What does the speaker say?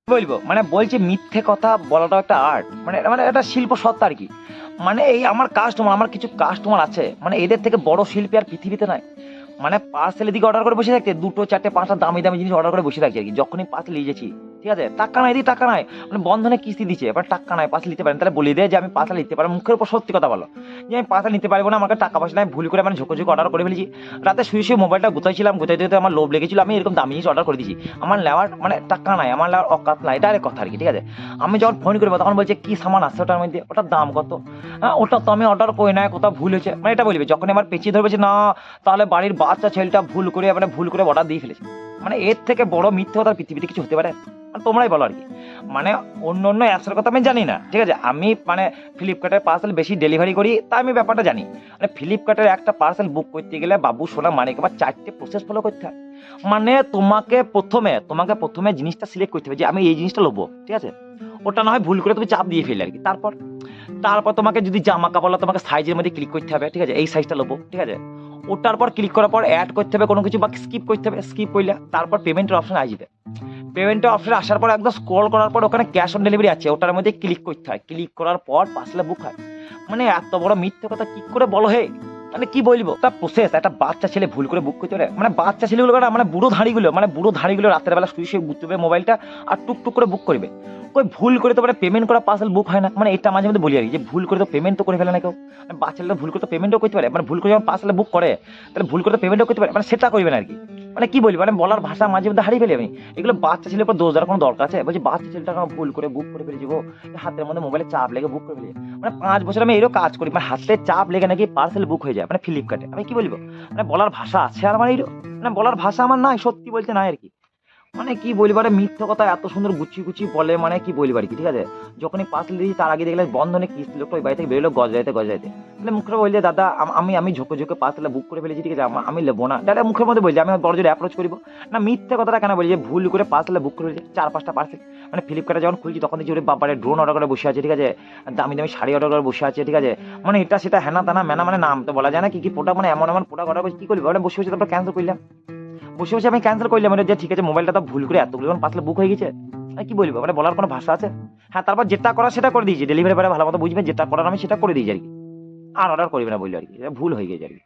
বলবো মানে বলছি মিথ্যে কথা বলাটা একটা আর্ট, মানে মানে একটা শিল্প সত্তা আর কি। মানে এই আমার কাস্টমার, আমার কিছু কাস্টমার আছে, মানে এদের থেকে বড় শিল্পী আর পৃথিবীতে নাই। মানে পার্সেলের দিকে অর্ডার করে বসে থাকতে দুটো চারটে পাঁচটা দামি দামি জিনিস অর্ডার করে বসে থাকছে আর কি। যখনই পার্সেল নিয়ে যাচ্ছি, ঠিক আছে, টাকা নাই দি টাকা নাই, মানে বন্ধনে কিস্তি দিচ্ছে, এবার টাকা নাই পার্সেল নিতে পারেন, তাহলে বলে দেয় যে আমি পার্সেল নিতে পারবো, মুখের উপর সত্যি কথা বলো যে আমি পার্সেল নিতে পারবো না, আমাকে টাকা পয়সা নাই, ভুল করে মানে ঝোঁকো ঝোঁকো অর্ডার করে ফেলেছি। রাতে শুয়ে শুয়ে মোবাইলটা গুতাইছিলাম, গুতাইতে গুতাইতে আমার লোভ লেগেছিল, আমি এরকম দামি জিনিস অর্ডার করে দিয়েছি। আমার নেওয়ার মানে টাকা নাই, আমার নেওয়ার অকাত নাই, এটা আরেক কথা আর কি, ঠিক আছে। আমি যখন ফোন করবো তখন বলছে কি সামান আছে ওটার মধ্যে, ওটার দাম কত, হ্যাঁ ওটা তো আমি অর্ডার করি না, কোথাও ভুল হয়েছে, মানে এটা বলবে। যখন আমার পেঁচিয়ে ধরবে যে না তাহলে বাড়ির বাচ্চা ছেলেটা ভুল করে মানে ভুল করে অর্ডার দিয়ে ফেলেছে, মানে এর থেকে বড় মিথ্যে কথা পৃথিবীতে কিছু হতে পারে? মানে তোমরাই বলো আর কি। মানে অন্য অন্য অ্যাপসের কথা আমি জানি না, ঠিক আছে, আমি মানে ফ্লিপকার্টের পার্সেল বেশি ডেলিভারি করি, তাই আমি ব্যাপারটা জানি। মানে ফ্লিপকার্টের একটা পার্সেল বুক করতে গেলে বাবু সোনা মানে আবার 4টে প্রসেস ফলো করতে হয়। মানে তোমাকে প্রথমে জিনিসটা সিলেক্ট করতে হবে যে আমি এই জিনিসটা নেবো, ঠিক আছে। ওটা না হয় ভুল করে তুমি চাপ দিয়ে ফেলে আর কি। তারপর তারপর তোমাকে যদি জামা কাপড় তোমাকে সাইজের মধ্যে ক্লিক করতে হবে, ঠিক আছে, এই সাইজটা নেবো, ঠিক আছে। ওটার পর ক্লিক করার পর অ্যাড করতে হবে কোনো কিছু বা স্কিপ করতে হবে, স্কিপ করলে তারপর পেমেন্টের অপশন আসবে। পেমেন্টের অপশনে আসার পর একদম স্ক্রল করার পর ওখানে ক্যাশ অন ডেলিভারি আছে, ওটার মধ্যে ক্লিক করতে হয়, ক্লিক করার পর পার্সেলে বুক হয়। মানে এত বড় মিথ্যে কথা কি করে বলো হে? মানে কি বলবো, একটা প্রসেস, একটা বাচ্চা ছেলে ভুল করে বুক করতে পারে? মানে বাচ্চা ছেলেগুলো না, মানে বুড়ো ধাড়িগুলো রাতের বেলা শুয়ে শুয়ে বুঝতে মোবাইলটা আর টুকটুক করে বুক করবে। ওই ভুল করে তো মানে পেমেন্ট করা পার্সেল বুক হয় না, মানে এটা মাঝে মধ্যে বলি আর কি, যে ভুল করে তো পেমেন্ট তো করে ফেলে না কেউ। মানে বাচ্চাটা ভুল করে তো পেমেন্টও করতে পারে, মানে ভুল করে যখন পার্সেল বুক করে তাহলে ভুল করে তো পেমেন্টও করতে পারে, মানে সেটা করবে না আর কি। মানে কি বলবো, মানে বলার ভাষা মাঝে মধ্যে হারিয়ে ফেলি আমি। এগুলো বাচ্চা ছেলের উপর দোষ দেওয়ার কোনো দরকার আছে? বলছি বাচ্চা ছেলেটা ভুল করে বুক করে ফেলেছি গো, হাতের মধ্যে মোবাইলে চাপ লেগে বুক করে ফেলেছি। মানে 5 বছর আমি এরও কাজ করি, মানে হাতে চাপ লেগে নাকি পার্সেল বুক হয়ে যায় মানে ফ্লিপকার্টে। আমি কি বলবো, মানে বলার ভাষা আছে আর আমার এইরো, মানে বলার ভাষা আমার নাই, সত্যি বলতে নাই আর কি। মানে কি বলিবার, মিথ্যে কথা এত সুন্দর গুছিয়ে গুছিয়ে বলে, মানে কি বলিবার কি, ঠিক আছে। যখনই পার্সেল দিয়েছি তার আগে দেখলে বন্ধনে কিস্তি লোকটা ওই বাড়ি থেকে বেরোলো গজাইতে গজাইতে, তাহলে মুখে বলছে দাদা আমি ঝোঁকে ঝোঁকে পার্সেলটা বুক করে ফেলেছি, ঠিক আছে, আমি নেবো না, দাদা মুখের মধ্যে বলছি আমি বড় জোরে অ্যাপ্রোচ করবো না। মিথ্যে কথাটা কেন বলি যে ভুল করে পার্সেলটা বুক করে ফেলেছি 4-5টা পার্সেল। মানে ফ্লিপকার্টে যখন খুলছি তখন দেখছি ওরে বাবারে ড্রোন অর্ডার করে বসে আছে, ঠিক আছে, দামি দামি শাড়ি অর্ডার করে বসে আছে, ঠিক আছে, মানে এটা সেটা হেনা তেনা মেনা, মানে নাম তো বলা যায় না কি কি প্রোডাক্ট, মানে এমন এমন প্রোডাক্ট অর্ডার করছি, কি করবি বসে বসে তারপর ক্যান্সেল করলাম। বসে বসে আমি ক্যান্সেল করলাম, মানে যে ঠিক আছে মোবাইলটা তো ভুল করে এতগুলো পার্সেল বুক হয়ে গেছে। কি বলবো, মানে বলার কোনো ভাষা আছে? হ্যাঁ তারপর যেটা করা সেটা করে দিয়েছি, ডেলিভারি পরে ভালো মতো বুঝবে যেটা করার আমি সেটা করে দিয়েছি আর কি। আর অর্ডার করবে না বললো আর কি, ভুল হয়ে গেছে আর কি।